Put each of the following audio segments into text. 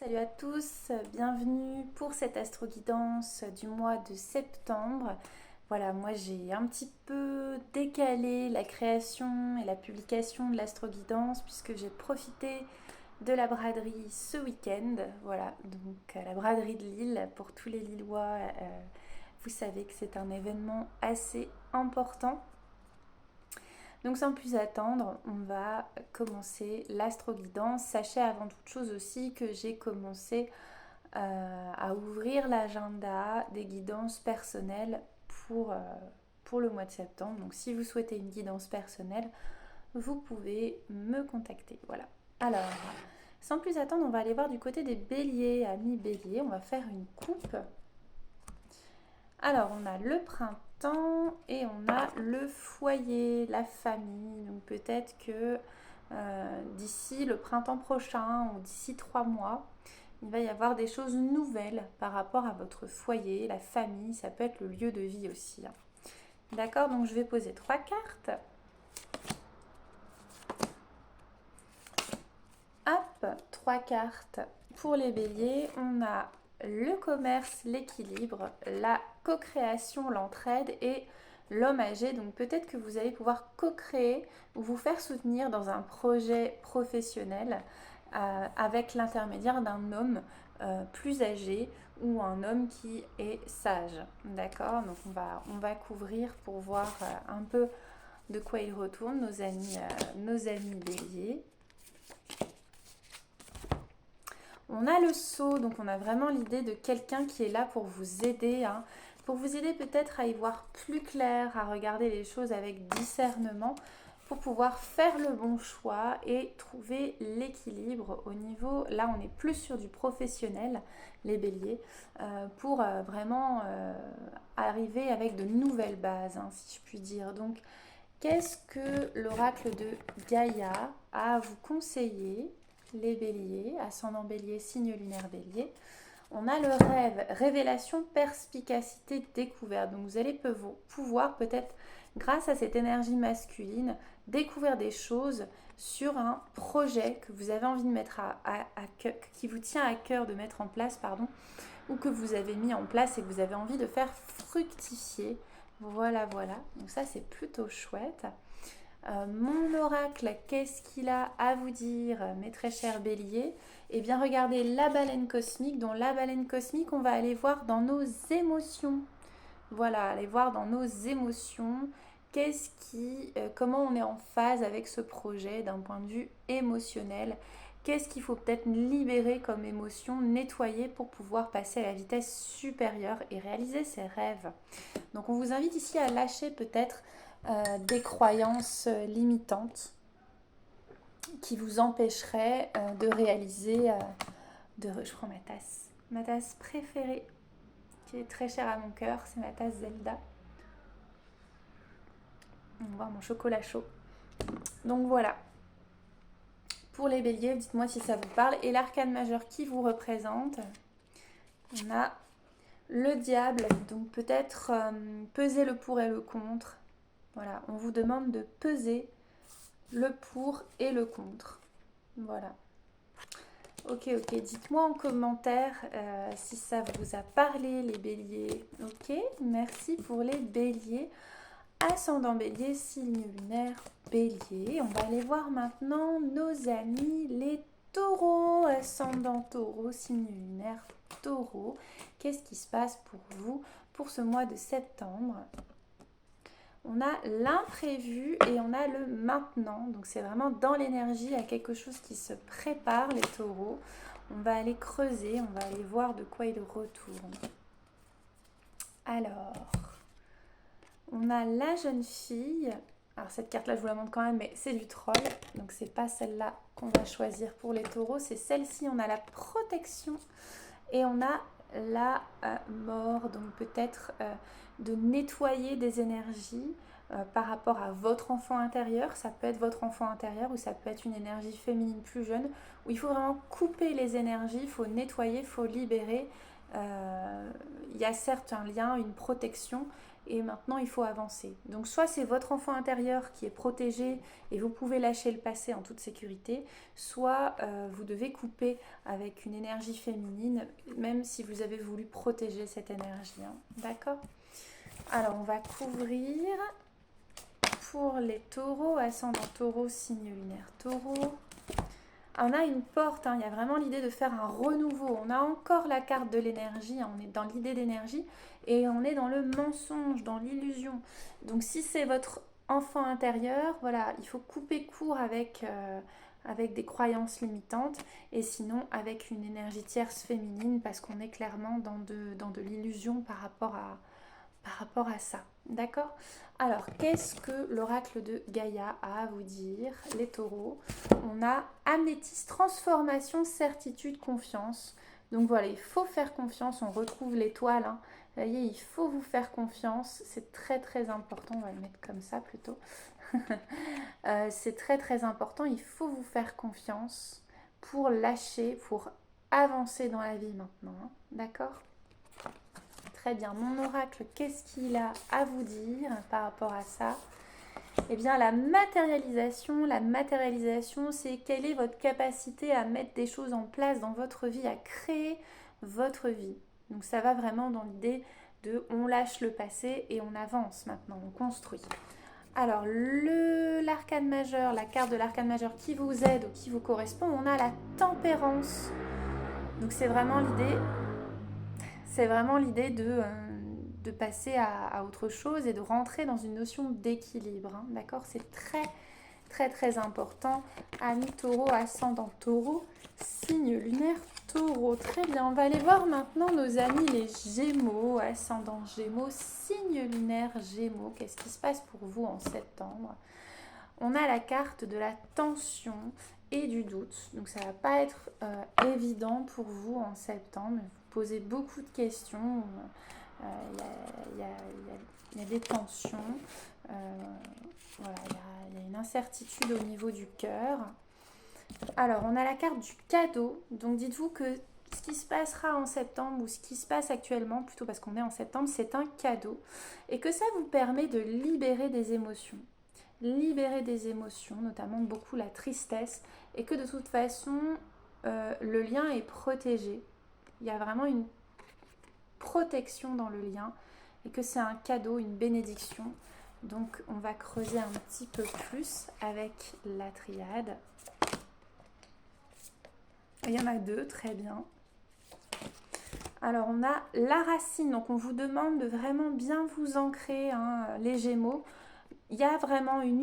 Salut à tous, bienvenue pour cette astro-guidance du mois de septembre. Voilà, moi j'ai un petit peu décalé la création et la publication de l'astro-guidance puisque j'ai profité de la braderie ce week-end. Voilà, donc la braderie de Lille pour tous les Lillois. Vous savez que c'est un événement assez important. Donc sans plus attendre, on va commencer l'astro-guidance. Sachez avant toute chose aussi que j'ai commencé à ouvrir l'agenda des guidances personnelles pour le mois de septembre. Donc si vous souhaitez une guidance personnelle, vous pouvez me contacter. Voilà. Alors, sans plus attendre, on va aller voir du côté des béliers. Amis béliers, on va faire une coupe. Alors, on a le printemps et on a le foyer, la famille. Donc peut-être que d'ici le printemps prochain ou d'ici 3 mois, il va y avoir des choses nouvelles par rapport à votre foyer, la famille, ça peut être le lieu de vie aussi. D'accord, donc je vais poser 3 cartes. Hop, 3 cartes pour les béliers. On a le commerce, l'équilibre, la co-création, l'entraide et l'homme âgé. Donc peut-être que vous allez pouvoir co-créer ou vous faire soutenir dans un projet professionnel avec l'intermédiaire d'un homme plus âgé ou un homme qui est sage. D'accord, donc on va couvrir pour voir un peu de quoi il retourne, nos amis béliers. On a le sceau, donc on a vraiment l'idée de quelqu'un qui est là pour vous aider, pour vous aider peut-être à y voir plus clair, à regarder les choses avec discernement, pour pouvoir faire le bon choix et trouver l'équilibre au niveau, là on est plus sur du professionnel, les béliers, pour vraiment arriver avec de nouvelles bases, si je puis dire. Donc qu'est-ce que l'oracle de Gaïa a à vous conseiller, les béliers, ascendant bélier, signe lunaire bélier? On a le rêve, révélation, perspicacité, découverte. Donc vous allez pouvoir peut-être, grâce à cette énergie masculine, découvrir des choses sur un projet que vous avez envie de mettre qui vous tient à cœur de mettre en place, ou que vous avez mis en place et que vous avez envie de faire fructifier. Voilà. Donc ça, c'est plutôt chouette. Mon oracle, qu'est-ce qu'il a à vous dire, mes très chers béliers? Eh bien, regardez la baleine cosmique. Dans la baleine cosmique, on va aller voir dans nos émotions. Voilà, aller voir dans nos émotions comment on est en phase avec ce projet d'un point de vue émotionnel. Qu'est-ce qu'il faut peut-être libérer comme émotion, nettoyer pour pouvoir passer à la vitesse supérieure et réaliser ses rêves. Donc on vous invite ici à lâcher peut-être des croyances limitantes qui vous empêcheraient de réaliser... je prends ma tasse préférée qui est très chère à mon cœur, c'est ma tasse Zelda. On va voir mon chocolat chaud. Donc voilà. Pour les béliers, dites-moi si ça vous parle. Et l'arcane majeur qui vous représente, on a le diable. Donc peut-être peser le pour et le contre. Voilà, on vous demande de peser le pour et le contre. Voilà. Ok, dites-moi en commentaire si ça vous a parlé, les béliers. Ok, merci pour les béliers. Ascendant bélier, signe lunaire bélier. On va aller voir maintenant nos amis les taureaux. Ascendant taureau, signe lunaire taureau. Qu'est-ce qui se passe pour vous pour ce mois de septembre? On a l'imprévu et on a le maintenant. Donc c'est vraiment dans l'énergie, il y a quelque chose qui se prépare, les taureaux. On va aller creuser, on va aller voir de quoi il retourne. Alors, on a la jeune fille. Alors cette carte-là, je vous la montre quand même, mais c'est du troll. Donc c'est pas celle-là qu'on va choisir pour les taureaux. C'est celle-ci, on a la protection et on a la mort. Donc peut-être de nettoyer des énergies par rapport à votre enfant intérieur. Ça peut être votre enfant intérieur ou ça peut être une énergie féminine plus jeune où il faut vraiment couper les énergies, il faut nettoyer, il faut libérer. Il y a certes un lien, une protection, et maintenant il faut avancer. Donc soit c'est votre enfant intérieur qui est protégé et vous pouvez lâcher le passé en toute sécurité, soit vous devez couper avec une énergie féminine, même si vous avez voulu protéger cette énergie. Hein. D'accord ? Alors on va couvrir pour les taureaux, ascendant taureau, signe lunaire taureau. On a une porte, hein, il y a vraiment l'idée de faire un renouveau. On a encore la carte de l'énergie, hein, on est dans l'idée d'énergie et on est dans le mensonge, dans l'illusion. Donc si c'est votre enfant intérieur, voilà, il faut couper court avec des croyances limitantes et sinon avec une énergie tierce féminine parce qu'on est clairement dans de l'illusion par rapport à ça. D'accord ? Alors, qu'est-ce que l'oracle de Gaïa a à vous dire, les taureaux ? On a améthyste, transformation, certitude, confiance. Donc voilà, il faut faire confiance, on retrouve l'étoile. Hein. Vous voyez, il faut vous faire confiance, c'est très très important, on va le mettre comme ça plutôt. C'est très très important, il faut vous faire confiance pour lâcher, pour avancer dans la vie maintenant. Hein. D'accord ? Très bien, mon oracle, qu'est-ce qu'il a à vous dire par rapport à ça ? Eh bien, la matérialisation, c'est quelle est votre capacité à mettre des choses en place dans votre vie, à créer votre vie. Donc ça va vraiment dans l'idée de on lâche le passé et on avance maintenant, on construit. Alors, l'arcane majeur, la carte de l'arcane majeur qui vous aide ou qui vous correspond, on a la tempérance. Donc c'est vraiment l'idée de passer à autre chose et de rentrer dans une notion d'équilibre. Hein, d'accord ? C'est très, très, très important. Amis taureau, ascendant taureau, signe lunaire taureau. Très bien, on va aller voir maintenant nos amis les gémeaux, ascendant gémeaux, signe lunaire gémeaux. Qu'est-ce qui se passe pour vous en septembre ? On a la carte de la tension et du doute. Donc ça ne va pas être évident pour vous en septembre. Vous posez beaucoup de questions. Il y a des tensions. Voilà, il y a une incertitude au niveau du cœur. Alors, on a la carte du cadeau. Donc dites-vous que ce qui se passera en septembre ou ce qui se passe actuellement, plutôt parce qu'on est en septembre, c'est un cadeau. Et que ça vous permet de libérer des émotions. Libérer des émotions, notamment beaucoup la tristesse, et que de toute façon, le lien est protégé. Il y a vraiment une protection dans le lien, et que c'est un cadeau, une bénédiction. Donc, on va creuser un petit peu plus avec la triade. Il y en a deux, très bien. Alors, on a la racine, donc on vous demande de vraiment bien vous ancrer, hein, les Gémeaux. Il y a vraiment une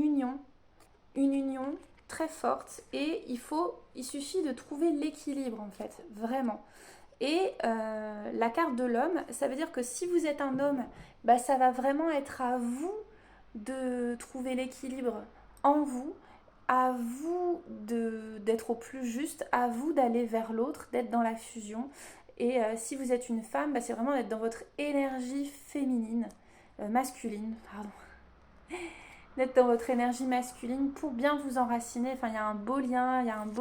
union très forte et il suffit de trouver l'équilibre en fait, vraiment. Et la carte de l'homme, ça veut dire que si vous êtes un homme, bah, ça va vraiment être à vous de trouver l'équilibre en vous, à vous d'être au plus juste, à vous d'aller vers l'autre, d'être dans la fusion. Et si vous êtes une femme, bah, c'est vraiment d'être dans votre énergie féminine, masculine, pardon. D'être dans votre énergie masculine pour bien vous enraciner. Enfin, il y a un beau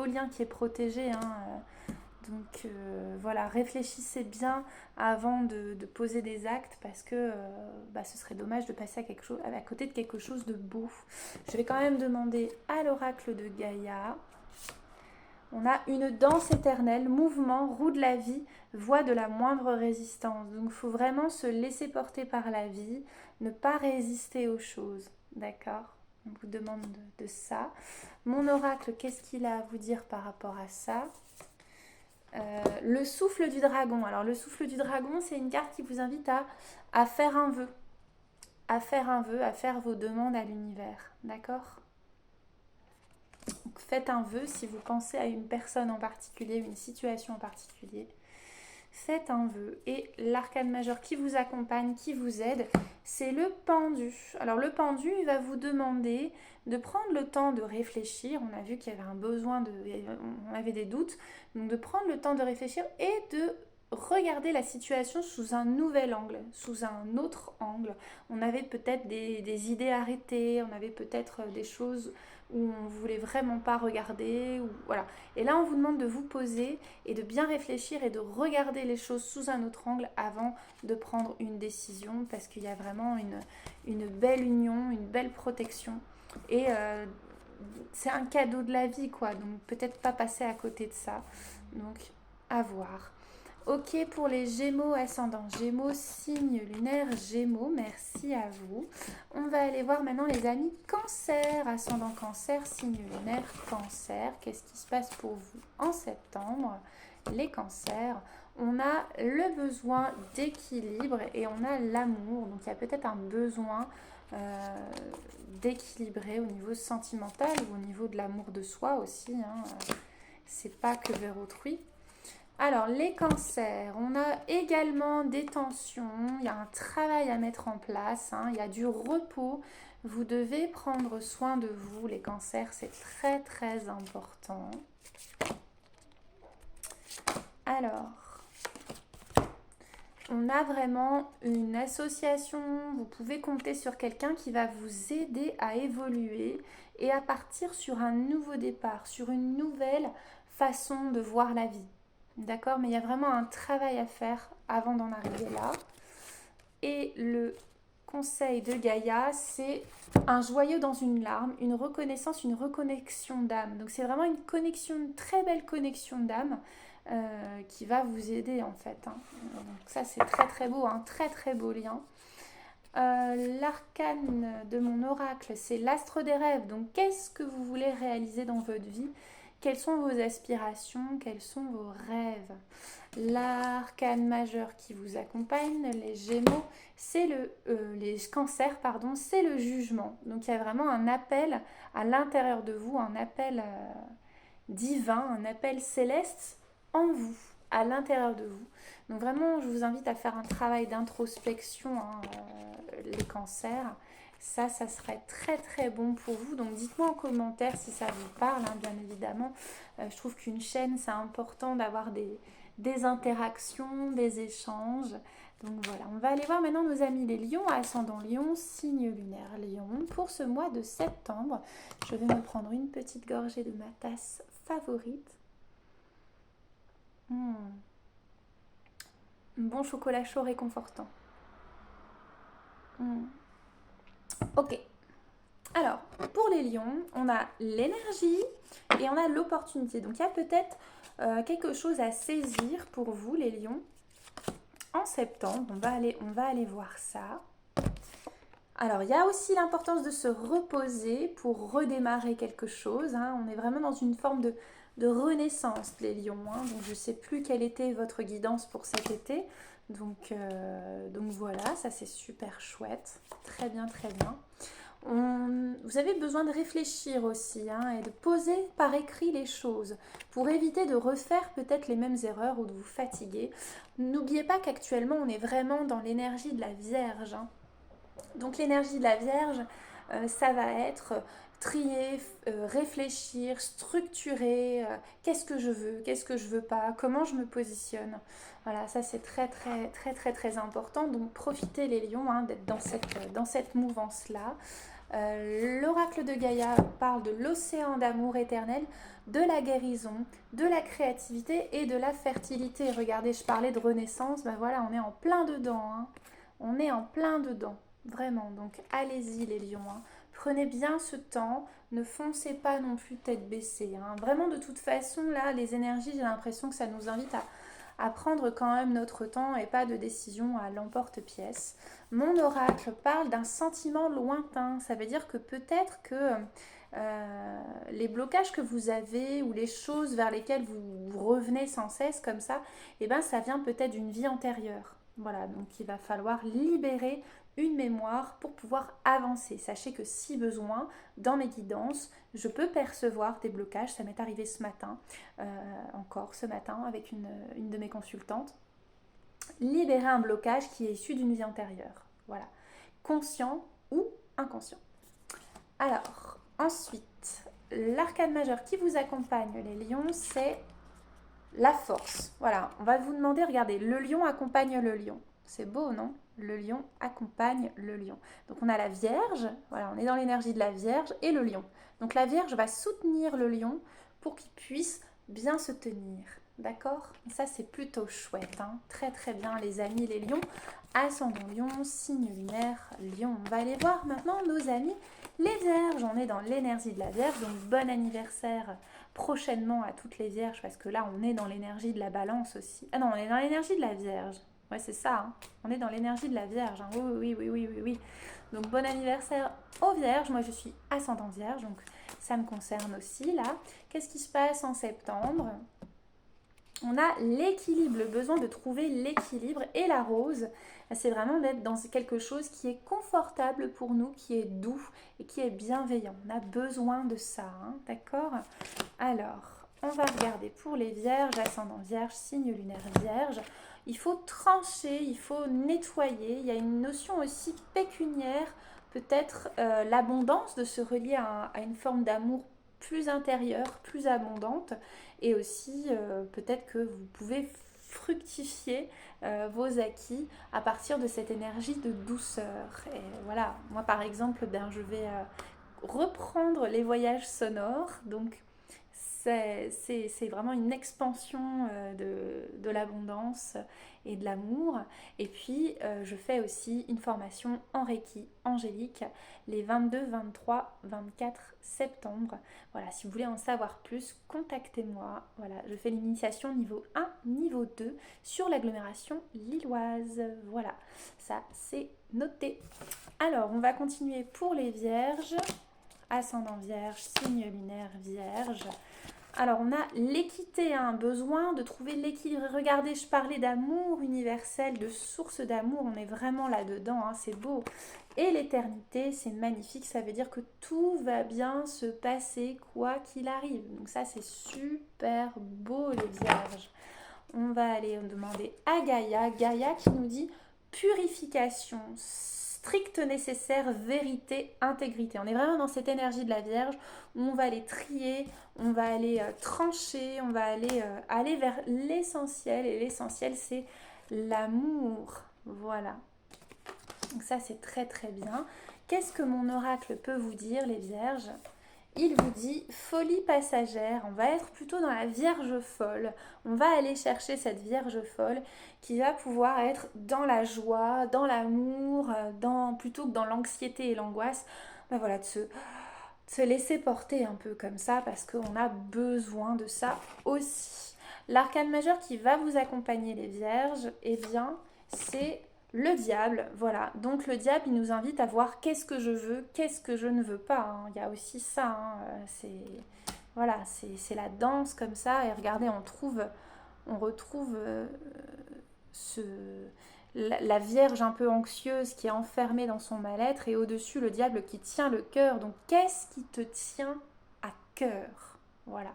lien qui est protégé. Hein. Donc voilà, réfléchissez bien avant de poser des actes parce que ce serait dommage de passer à côté de quelque chose de beau. Je vais quand même demander à l'oracle de Gaïa. On a une danse éternelle, mouvement, roue de la vie, voie de la moindre résistance. Donc il faut vraiment se laisser porter par la vie, ne pas résister aux choses. D'accord ? On vous demande de ça. Mon oracle, qu'est-ce qu'il a à vous dire par rapport à ça ? Le souffle du dragon. Alors le souffle du dragon, c'est une carte qui vous invite à faire un vœu. À faire vos demandes à l'univers. D'accord ? Donc faites un vœu si vous pensez à une personne en particulier, une situation en particulier. Faites un vœu. Et l'arcane majeur qui vous accompagne, qui vous aide, c'est le pendu. Alors le pendu, il va vous demander de prendre le temps de réfléchir. On a vu qu'il y avait on avait des doutes. Donc de prendre le temps de réfléchir et de regarder la situation sous un nouvel angle, sous un autre angle. On avait peut-être des idées arrêtées, on avait peut-être des choses où on ne voulait vraiment pas regarder, ou voilà. Et là, on vous demande de vous poser et de bien réfléchir et de regarder les choses sous un autre angle avant de prendre une décision, parce qu'il y a vraiment une belle union, une belle protection. Et c'est un cadeau de la vie, quoi. Donc peut-être pas passer à côté de ça. Donc à voir. Ok pour les Gémeaux, ascendant Gémeaux, signe lunaire Gémeaux, merci à vous. On va aller voir maintenant les amis Cancer, ascendant Cancer, signe lunaire Cancer. Qu'est-ce qui se passe pour vous en septembre? Les Cancers, on a le besoin d'équilibre et on a l'amour. Donc il y a peut-être un besoin d'équilibrer au niveau sentimental ou au niveau de l'amour de soi aussi. C'est pas que vers autrui. Alors, les cancers, on a également des tensions, il y a un travail à mettre en place, il y a du repos. Vous devez prendre soin de vous, les cancers, c'est très très important. Alors, on a vraiment une association, vous pouvez compter sur quelqu'un qui va vous aider à évoluer et à partir sur un nouveau départ, sur une nouvelle façon de voir la vie. D'accord? Mais il y a vraiment un travail à faire avant d'en arriver là. Et le conseil de Gaïa, c'est un joyau dans une larme, une reconnaissance, une reconnexion d'âme. Donc c'est vraiment une connexion, une très belle connexion d'âme qui va vous aider en fait. Donc ça c'est très très beau, un très très beau lien. L'arcane de mon oracle, c'est l'astre des rêves. Donc qu'est-ce que vous voulez réaliser dans votre vie? Quelles sont vos aspirations? Quels sont vos rêves? L'arcane majeur qui vous accompagne, les Gémeaux, c'est les cancers, pardon, c'est le jugement. Donc il y a vraiment un appel à l'intérieur de vous, un appel divin, un appel céleste en vous, à l'intérieur de vous. Donc vraiment, je vous invite à faire un travail d'introspection, les cancers. Ça serait très très bon pour vous. Donc dites-moi en commentaire si ça vous parle, bien évidemment. Je trouve qu'une chaîne, c'est important d'avoir des interactions, des échanges. Donc voilà, on va aller voir maintenant nos amis les lions, ascendant lion, signe lunaire lion. Pour ce mois de septembre, je vais me prendre une petite gorgée de ma tasse favorite. Un bon chocolat chaud réconfortant. Ok. Alors, pour les lions, on a l'énergie et on a l'opportunité. Donc, il y a peut-être quelque chose à saisir pour vous, les lions, en septembre. On va aller voir ça. Alors, il y a aussi l'importance de se reposer pour redémarrer quelque chose. On est vraiment dans une forme de renaissance, les lions. Donc, je ne sais plus quelle était votre guidance pour cet été. Donc voilà, ça c'est super chouette. Très bien, très bien. Vous avez besoin de réfléchir aussi et de poser par écrit les choses pour éviter de refaire peut-être les mêmes erreurs ou de vous fatiguer. N'oubliez pas qu'actuellement on est vraiment dans l'énergie de la Vierge. Donc l'énergie de la Vierge, ça va être trier, réfléchir, structurer, qu'est-ce que je veux pas, comment je me positionne. Voilà, ça c'est très très très très très important. Donc profitez les lions d'être dans cette mouvance-là. L'oracle de Gaïa parle de l'océan d'amour éternel, de la guérison, de la créativité et de la fertilité. Regardez, je parlais de renaissance, voilà, on est en plein dedans. On est en plein dedans, vraiment. Donc allez-y les lions. Prenez bien ce temps, ne foncez pas non plus tête baissée. Vraiment, de toute façon, là, les énergies, j'ai l'impression que ça nous invite à prendre quand même notre temps et pas de décision à l'emporte-pièce. Mon oracle parle d'un sentiment lointain. Ça veut dire que peut-être que les blocages que vous avez ou les choses vers lesquelles vous revenez sans cesse comme ça, ça vient peut-être d'une vie antérieure. Voilà, donc il va falloir libérer une mémoire pour pouvoir avancer. Sachez que si besoin, dans mes guidances, je peux percevoir des blocages. Ça m'est arrivé ce matin, encore ce matin, avec une de mes consultantes. Libérer un blocage qui est issu d'une vie antérieure. Voilà, conscient ou inconscient. Alors, ensuite, l'arcane majeur qui vous accompagne, les lions, c'est la force. Voilà, on va vous demander, regardez, le lion accompagne le lion. C'est beau, non? Le lion accompagne le lion. Donc on a la Vierge, voilà, on est dans l'énergie de la Vierge et le lion. Donc la Vierge va soutenir le lion pour qu'il puisse bien se tenir. D'accord? Ça c'est plutôt chouette, hein. Très très bien les amis les lions. Ascendant lion, signe lunaire, lion. On va aller voir maintenant nos amis les Vierges. On est dans l'énergie de la Vierge, donc bon anniversaire prochainement à toutes les Vierges parce que là on est dans l'énergie de la Balance aussi. Ah non, on est dans l'énergie de la Vierge. Ouais, c'est ça, hein. On est dans l'énergie de la Vierge, hein. Oui, oui, oui, oui, oui, oui. Donc bon anniversaire aux Vierges. Moi je suis ascendant Vierge, donc ça me concerne aussi là. Qu'est-ce qui se passe en septembre? On a l'équilibre, le besoin de trouver l'équilibre. Et la rose, c'est vraiment d'être dans quelque chose qui est confortable pour nous, qui est doux et qui est bienveillant. On a besoin de ça, hein, d'accord? Alors, on va regarder pour les vierges, ascendant vierge, signe lunaire vierge. Il faut trancher, il faut nettoyer. Il y a une notion aussi pécuniaire, peut-être l'abondance de se relier à une forme d'amour plus intérieure, plus abondante. Et aussi, peut-être que vous pouvez fructifier vos acquis à partir de cette énergie de douceur. Et voilà, moi par exemple, je vais reprendre les voyages sonores. Donc, c'est vraiment une expansion de l'abondance et de l'amour. Et puis, je fais aussi une formation en Reiki angélique les 22, 23, 24 septembre. Voilà, si vous voulez en savoir plus, contactez-moi. Voilà, je fais l'initiation niveau 1, niveau 2 sur l'agglomération lilloise. Voilà, ça c'est noté. Alors, on va continuer pour les vierges. Ascendant vierge, signe lunaire vierge. Alors, on a l'équité, un besoin de trouver l'équilibre. Regardez, je parlais d'amour universel, de source d'amour. On est vraiment là-dedans, hein, c'est beau. Et l'éternité, c'est magnifique. Ça veut dire que tout va bien se passer, quoi qu'il arrive. Donc ça, c'est super beau, les vierges. On va aller demander à Gaïa. Gaïa qui nous dit purification, strict nécessaire, vérité, intégrité. On est vraiment dans cette énergie de la Vierge où on va aller trier, on va aller trancher, on va aller vers l'essentiel. Et l'essentiel, c'est l'amour. Voilà. Donc ça, c'est très très bien. Qu'est-ce que mon oracle peut vous dire, les Vierges? Il vous dit folie passagère, on va être plutôt dans la Vierge folle. On va aller chercher cette Vierge folle qui va pouvoir être dans la joie, dans l'amour, plutôt que dans l'anxiété et l'angoisse. Ben voilà, de se laisser porter un peu comme ça parce qu'on a besoin de ça aussi. L'arcane majeur qui va vous accompagner, les Vierges, eh bien, c'est le diable. Voilà, donc le diable, il nous invite à voir qu'est-ce que je veux, qu'est-ce que je ne veux pas, hein. Il y a aussi ça, hein. Voilà, c'est la danse comme ça. Et regardez, on retrouve la Vierge un peu anxieuse qui est enfermée dans son mal-être et au-dessus le diable qui tient le cœur. Donc qu'est-ce qui te tient à cœur? Voilà.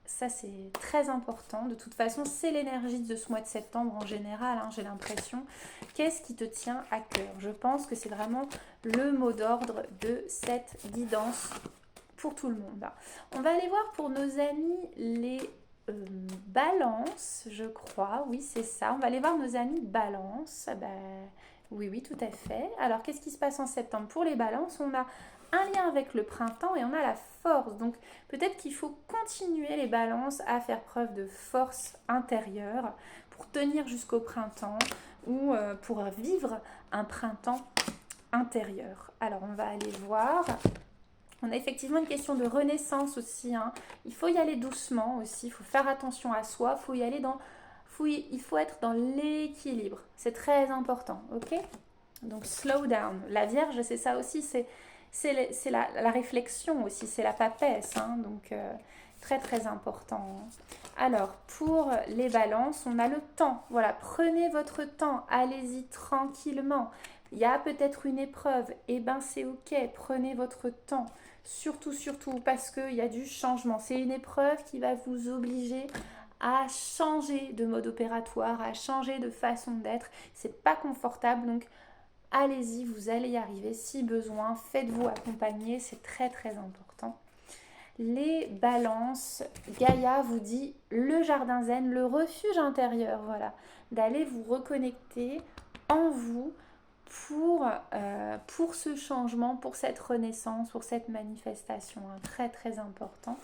Ça, c'est très important. De toute façon, c'est l'énergie de ce mois de septembre en général, hein, j'ai l'impression. Qu'est-ce qui te tient à cœur? Je pense que c'est vraiment le mot d'ordre de cette guidance pour tout le monde. On va aller voir pour nos amis les balances, je crois. Oui, c'est ça. On va aller voir nos amis balances. Oui, oui, tout à fait. Alors, qu'est-ce qui se passe en septembre? Pour les balances, on a un lien avec le printemps et on a la force. Donc peut-être qu'il faut continuer les balances à faire preuve de force intérieure pour tenir jusqu'au printemps ou pour vivre un printemps intérieur. Alors on va aller voir. On a effectivement une question de renaissance aussi, hein. Il faut y aller doucement aussi, il faut faire attention à soi, il faut être dans l'équilibre. C'est très important, ok? Donc slow down. La Vierge, c'est ça aussi, c'est la réflexion aussi, c'est la papesse, hein, donc très très important. Alors, pour les balances, on a le temps. Voilà, prenez votre temps, allez-y tranquillement. Il y a peut-être une épreuve, et ben c'est ok, prenez votre temps. Surtout, surtout, parce qu'il y a du changement. C'est une épreuve qui va vous obliger à changer de mode opératoire, à changer de façon d'être. C'est pas confortable, donc allez-y, vous allez y arriver. Si besoin, faites-vous accompagner, c'est très très important. les balances, Gaïa vous dit le jardin zen, le refuge intérieur, voilà, d'aller vous reconnecter en vous pour ce changement, pour cette renaissance, pour cette manifestation, hein, très très important.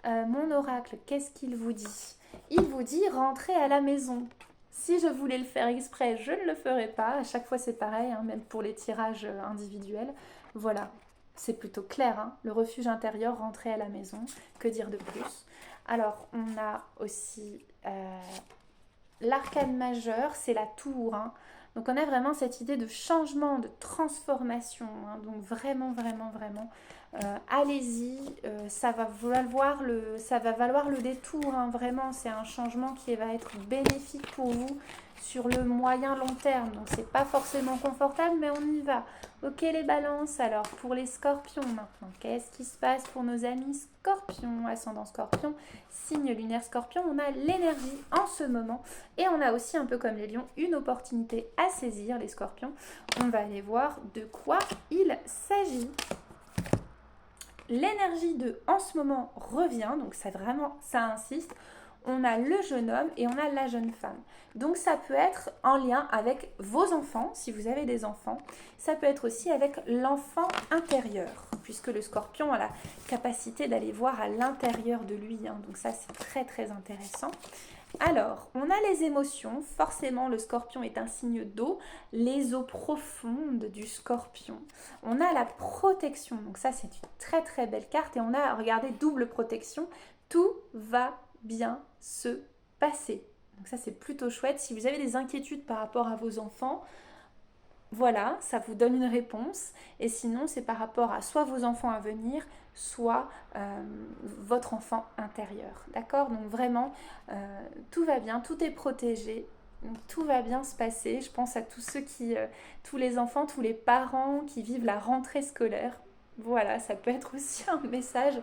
Mon oracle, qu'est-ce qu'il vous dit? Il vous dit rentrez à la maison. Si je voulais le faire exprès, je ne le ferais pas. À chaque fois c'est pareil, hein, même pour les tirages individuels. Voilà, c'est plutôt clair, hein. Le refuge intérieur, rentrer à la maison, que dire de plus? Alors, on a aussi l'arcane majeur, c'est la tour, hein. Donc on a vraiment cette idée de changement, de transformation, hein. Donc vraiment, vraiment, vraiment, allez-y, ça va valoir le détour, hein. Vraiment, c'est un changement qui va être bénéfique pour vous sur le moyen long terme. Donc c'est pas forcément confortable, mais on y va. Ok les balances, alors pour les scorpions maintenant, qu'est-ce qui se passe pour nos amis scorpions, ascendant scorpion, signe lunaire scorpion? On a l'énergie en ce moment et on a aussi un peu comme les lions une opportunité à saisir, les scorpions. On va aller voir de quoi il s'agit. L'énergie de en ce moment revient, donc ça vraiment, ça insiste. On a le jeune homme et on a la jeune femme. Donc ça peut être en lien avec vos enfants, si vous avez des enfants. Ça peut être aussi avec l'enfant intérieur, puisque le scorpion a la capacité d'aller voir à l'intérieur de lui, hein. Donc ça, c'est très très intéressant. Alors, on a les émotions. Forcément, le scorpion est un signe d'eau. Les eaux profondes du scorpion. On a la protection. Donc ça, c'est une très très belle carte. Et on a, regardez, double protection. Tout va bien se passer. Donc ça, c'est plutôt chouette. Si vous avez des inquiétudes par rapport à vos enfants, voilà, ça vous donne une réponse. Et sinon, c'est par rapport à soit vos enfants à venir, soit votre enfant intérieur. D'accord? Donc vraiment, tout va bien, tout est protégé. Donc, tout va bien se passer. Je pense à tous ceux tous les enfants, tous les parents qui vivent la rentrée scolaire. Voilà, ça peut être aussi un message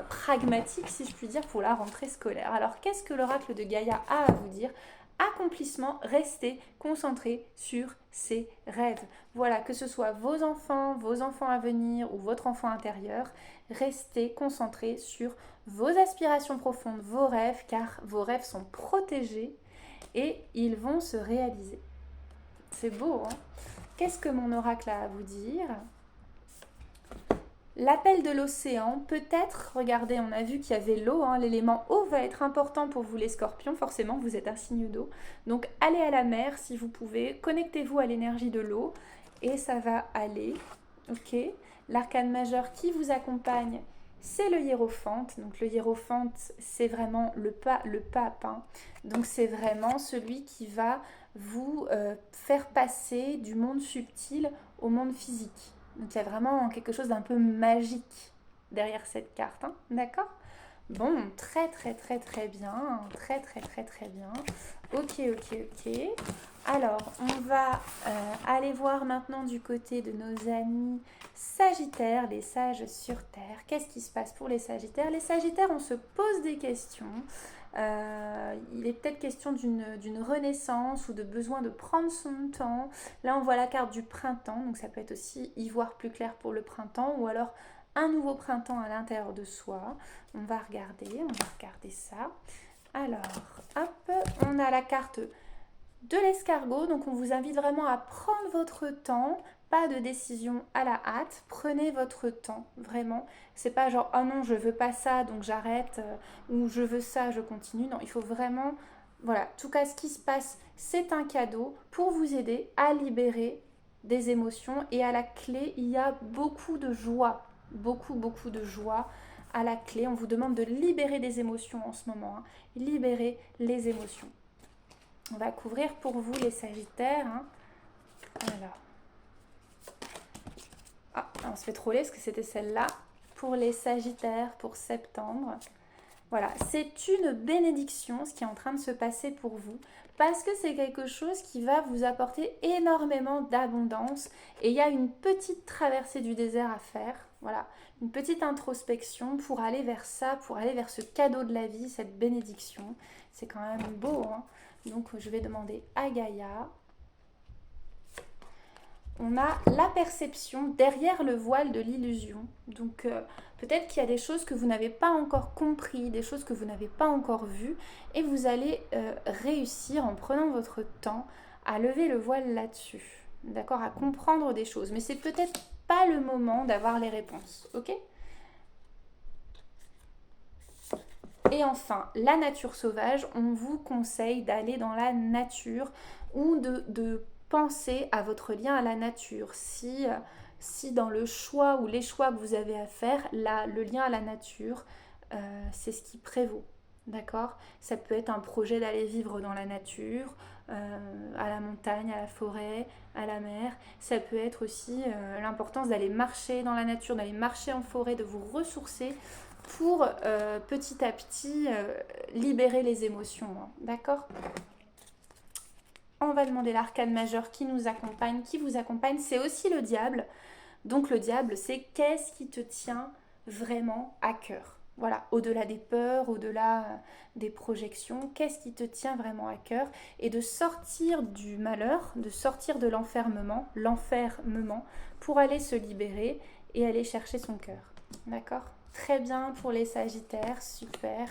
pragmatique, si je puis dire, pour la rentrée scolaire. Alors, qu'est-ce que l'oracle de Gaïa a à vous dire? Accomplissement, restez concentrés sur ses rêves. Voilà, que ce soit vos enfants à venir ou votre enfant intérieur, restez concentrés sur vos aspirations profondes, vos rêves, car vos rêves sont protégés et ils vont se réaliser. C'est beau, hein? Qu'est-ce que mon oracle a à vous dire? L'appel de l'océan, peut-être, regardez, on a vu qu'il y avait l'eau, hein, l'élément eau va être important pour vous les scorpions, forcément vous êtes un signe d'eau. Donc allez à la mer si vous pouvez, connectez-vous à l'énergie de l'eau et ça va aller. Ok. L'arcane majeur qui vous accompagne, c'est le hiérophante. Donc le hiérophante, c'est vraiment le pape, hein. Donc c'est vraiment celui qui va vous faire passer du monde subtil au monde physique. Donc il y a vraiment quelque chose d'un peu magique derrière cette carte, hein. D'accord? Bon, très très très très bien, très très très très bien. Ok, ok, ok. Alors, on va aller voir maintenant du côté de nos amis Sagittaires, les sages sur Terre. Qu'est-ce qui se passe pour les Sagittaires? Les Sagittaires, on se pose des questions. Il est peut-être question d'une renaissance ou de besoin de prendre son temps. Là, on voit la carte du printemps, donc ça peut être aussi y voir plus clair pour le printemps ou alors un nouveau printemps à l'intérieur de soi. On va regarder ça. Alors, hop, on a la carte de l'escargot, donc on vous invite vraiment à prendre votre temps, pas de décision à la hâte, prenez votre temps, vraiment. C'est pas genre, oh non, je veux pas ça, donc j'arrête, ou je veux ça, je continue. Non, il faut vraiment, voilà, en tout cas, ce qui se passe, c'est un cadeau pour vous aider à libérer des émotions, et à la clé, il y a beaucoup de joie, beaucoup de joie à la clé. On vous demande de libérer des émotions en ce moment, hein. Libérer les émotions. On va couvrir pour vous les Sagittaires, hein. Alors. Ah, on se fait troller parce que c'était celle-là. Pour les Sagittaires, pour septembre. Voilà, c'est une bénédiction ce qui est en train de se passer pour vous. Parce que c'est quelque chose qui va vous apporter énormément d'abondance. Et il y a une petite traversée du désert à faire. Voilà, une petite introspection pour aller vers ça, pour aller vers ce cadeau de la vie, cette bénédiction. C'est quand même beau, hein. Donc je vais demander à Gaïa. on a la perception derrière le voile de l'illusion. Donc peut-être qu'il y a des choses que vous n'avez pas encore compris, des choses que vous n'avez pas encore vues, et vous allez réussir en prenant votre temps à lever le voile là-dessus, d'accord, à comprendre des choses. Mais c'est peut-être pas le moment d'avoir les réponses, ok? Et enfin, la nature sauvage, on vous conseille d'aller dans la nature ou de penser à votre lien à la nature. Si dans le choix ou les choix que vous avez à faire, le lien à la nature, c'est ce qui prévaut. D'accord? Ça peut être un projet d'aller vivre dans la nature, à la montagne, à la forêt, à la mer. Ça peut être aussi l'importance d'aller marcher dans la nature, d'aller marcher en forêt, de vous ressourcer pour petit à petit libérer les émotions. Hein. D'accord? On va demander l'arcane majeur qui nous accompagne, qui vous accompagne. C'est aussi le diable. Donc le diable, c'est qu'est-ce qui te tient vraiment à cœur. Voilà, au-delà des peurs, au-delà des projections, qu'est-ce qui te tient vraiment à cœur et de sortir du malheur, de sortir de l'enfermement, pour aller se libérer et aller chercher son cœur. D'accord? Très bien pour les Sagittaires, super.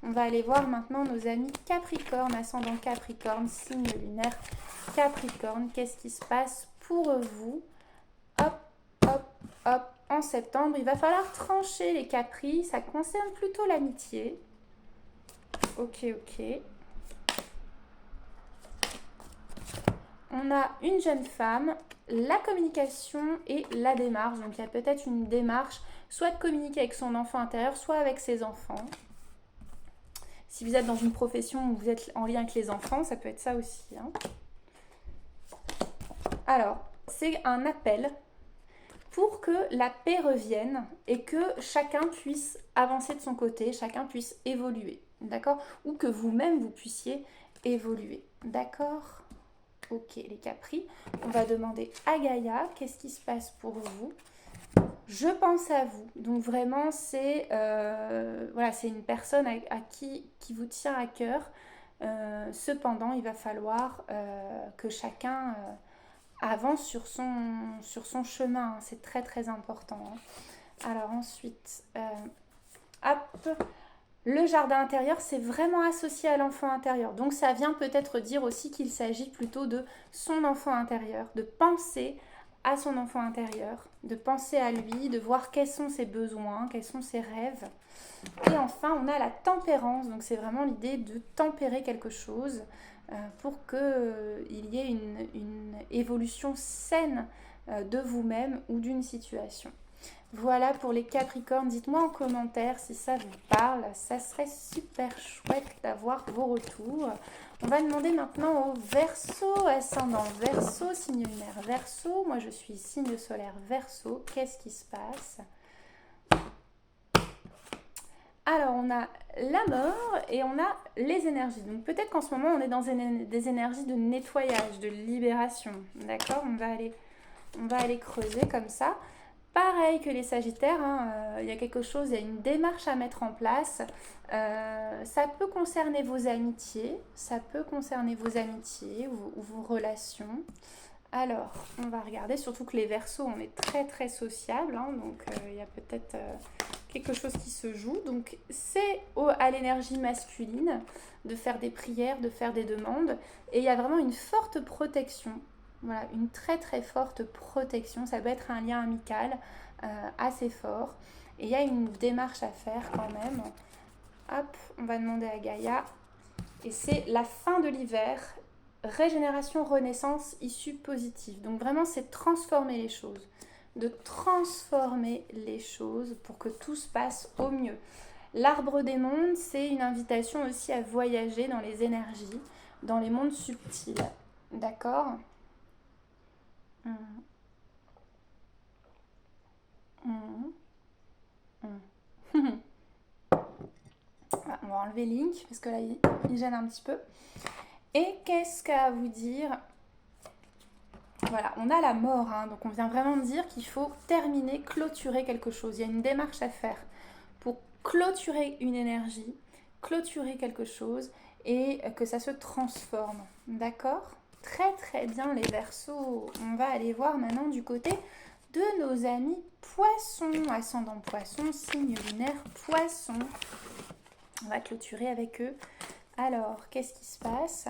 On va aller voir maintenant nos amis Capricorne, ascendant Capricorne, signe lunaire Capricorne. Qu'est-ce qui se passe pour vous? Hop, hop, hop. En septembre, il va falloir trancher les Capris. Ça concerne plutôt l'amitié. Ok, ok. On a une jeune femme, la communication et la démarche. Donc il y a peut-être une démarche, soit de communiquer avec son enfant intérieur, soit avec ses enfants. Si vous êtes dans une profession où vous êtes en lien avec les enfants, ça peut être ça aussi. Hein. Alors, c'est un appel pour que la paix revienne et que chacun puisse avancer de son côté, chacun puisse évoluer, d'accord? Ou que vous-même, vous puissiez évoluer, d'accord? Ok, les Capris, on va demander à Gaïa, qu'est-ce qui se passe pour vous? Je pense à vous. Donc vraiment, c'est voilà, c'est une personne à qui vous tient à cœur. Cependant, il va falloir que chacun avance sur son chemin. C'est très très important. Hein. Alors ensuite, hop, le jardin intérieur, c'est vraiment associé à l'enfant intérieur. Donc ça vient peut-être dire aussi qu'il s'agit plutôt de son enfant intérieur, de penser à son enfant intérieur, de penser à lui, de voir quels sont ses besoins, quels sont ses rêves. Et enfin, on a la tempérance, donc c'est vraiment l'idée de tempérer quelque chose pour qu'il y ait une évolution saine de vous-même ou d'une situation. Voilà pour les Capricornes, dites-moi en commentaire si ça vous parle, ça serait super chouette d'avoir vos retours. On va demander maintenant au Verseau, ascendant Verseau, signe lunaire Verseau. Moi je suis signe solaire Verseau, qu'est-ce qui se passe? Alors on a la mort et on a les énergies. Donc peut-être qu'en ce moment on est dans des énergies de nettoyage, de libération. D'accord? On va aller creuser comme ça. Pareil que les Sagittaires, hein, y a quelque chose, il y a une démarche à mettre en place. Ça peut concerner vos amitiés, ou vos relations. Alors, on va regarder, surtout que les Verseaux, on est très très sociable, hein, donc il y a peut-être quelque chose qui se joue. Donc c'est à l'énergie masculine de faire des prières, de faire des demandes, et il y a vraiment une forte protection. Voilà, une très très forte protection. Ça peut être un lien amical assez fort. Et il y a une démarche à faire quand même. Hop, on va demander à Gaïa. Et c'est la fin de l'hiver. Régénération, renaissance, issue positive. Donc vraiment, c'est transformer les choses. De transformer les choses pour que tout se passe au mieux. L'arbre des mondes, c'est une invitation aussi à voyager dans les énergies, dans les mondes subtils. D'accord ? On va enlever Link parce que là il gêne un petit peu. Et qu'est-ce qu'à vous dire? Voilà, on a la mort, hein, donc on vient vraiment dire qu'il faut terminer, clôturer quelque chose. Il y a une démarche à faire pour clôturer une énergie, clôturer quelque chose et que ça se transforme. D'accord ? très très bien les Verseaux. On va aller voir maintenant du côté de nos amis Poissons, ascendant Poissons, signe lunaire Poissons. On va clôturer avec eux. Alors, qu'est-ce qui se passe?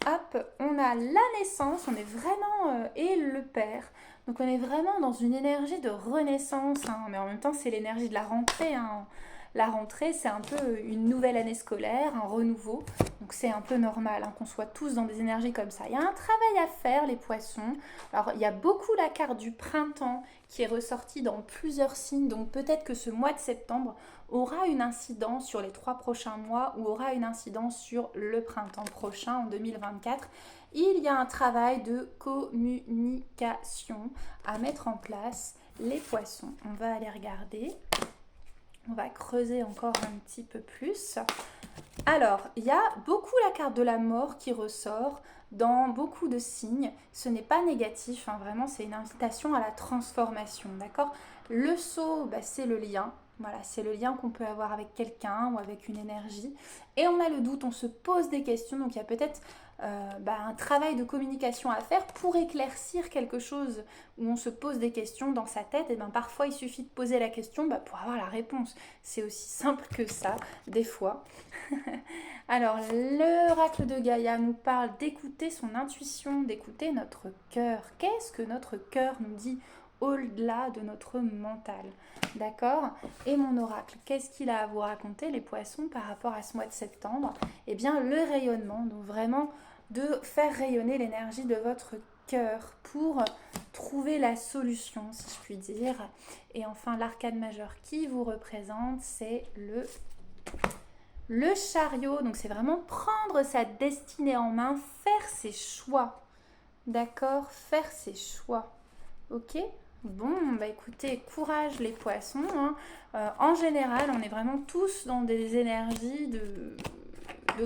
Hop, on a la naissance, on est vraiment, et le père. Donc on est vraiment dans une énergie de renaissance, hein, mais en même temps c'est l'énergie de la rentrée, hein. La rentrée, c'est un peu une nouvelle année scolaire, un renouveau. Donc c'est un peu normal, hein, qu'on soit tous dans des énergies comme ça. Il y a un travail à faire, les poissons. Alors il y a beaucoup la carte du printemps qui est ressortie dans plusieurs signes. Donc peut-être que ce mois de septembre aura une incidence sur les 3 prochains mois ou aura une incidence sur le printemps prochain en 2024. Il y a un travail de communication à mettre en place, les poissons. On va aller regarder. On va creuser encore un petit peu plus. Alors, il y a beaucoup la carte de la mort qui ressort dans beaucoup de signes. Ce n'est pas négatif, hein, vraiment, c'est une invitation à la transformation, d'accord? Le sceau, c'est le lien. Voilà, c'est le lien qu'on peut avoir avec quelqu'un ou avec une énergie. Et on a le doute, on se pose des questions. Donc, il y a peut-être un travail de communication à faire pour éclaircir quelque chose où on se pose des questions dans sa tête. Et parfois, il suffit de poser la question pour avoir la réponse. C'est aussi simple que ça, des fois. Alors, l'oracle de Gaïa nous parle d'écouter son intuition, d'écouter notre cœur. Qu'est-ce que notre cœur nous dit au-delà de notre mental? D'accord? Et mon oracle, qu'est-ce qu'il a à vous raconter, les poissons, par rapport à ce mois de septembre? Eh bien, le rayonnement, donc vraiment de faire rayonner l'énergie de votre cœur pour trouver la solution, si je puis dire. Et enfin, l'arcane majeur qui vous représente, c'est le chariot. Donc, c'est vraiment prendre sa destinée en main, faire ses choix. D'accord? Faire ses choix. Ok? Bon, écoutez, courage les poissons, hein. En général, on est vraiment tous dans des énergies de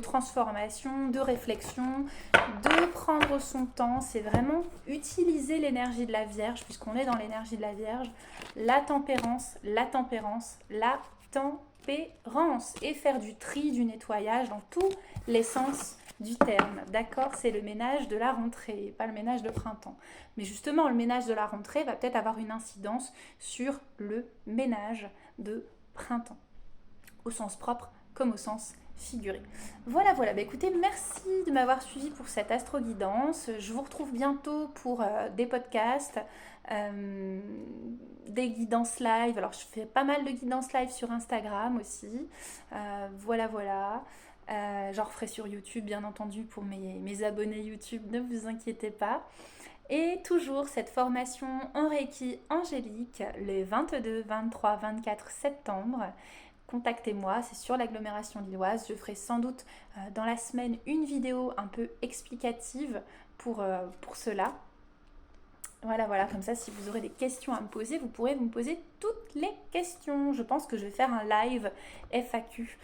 transformation, de réflexion, de prendre son temps. C'est vraiment utiliser l'énergie de la Vierge, puisqu'on est dans l'énergie de la Vierge, la tempérance, la tempérance, la tempérance, et faire du tri, du nettoyage dans tous les sens du terme, d'accord? C'est le ménage de la rentrée, pas le ménage de printemps. Mais justement, le ménage de la rentrée va peut-être avoir une incidence sur le ménage de printemps, au sens propre comme au sens figuré. Voilà, écoutez, merci de m'avoir suivi pour cette astro-guidance. Je vous retrouve bientôt pour des podcasts, des guidances live. Alors, je fais pas mal de guidances live sur Instagram aussi. Voilà. J'en referai sur YouTube, bien entendu, pour mes abonnés YouTube, ne vous inquiétez pas. Et toujours cette formation en Reiki angélique, les 22, 23, 24 septembre. Contactez-moi, c'est sur l'agglomération lilloise. Je ferai sans doute dans la semaine une vidéo un peu explicative pour cela. Voilà, comme ça, si vous aurez des questions à me poser, vous pourrez me poser toutes les questions. Je pense que je vais faire un live FAQ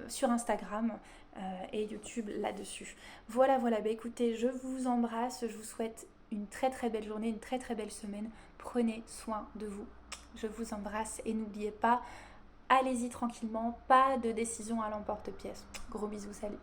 sur Instagram et YouTube là-dessus. Voilà, écoutez, je vous embrasse, je vous souhaite une très très belle journée, une très très belle semaine. Prenez soin de vous. Je vous embrasse et n'oubliez pas, allez-y tranquillement, pas de décision à l'emporte-pièce. Gros bisous, salut.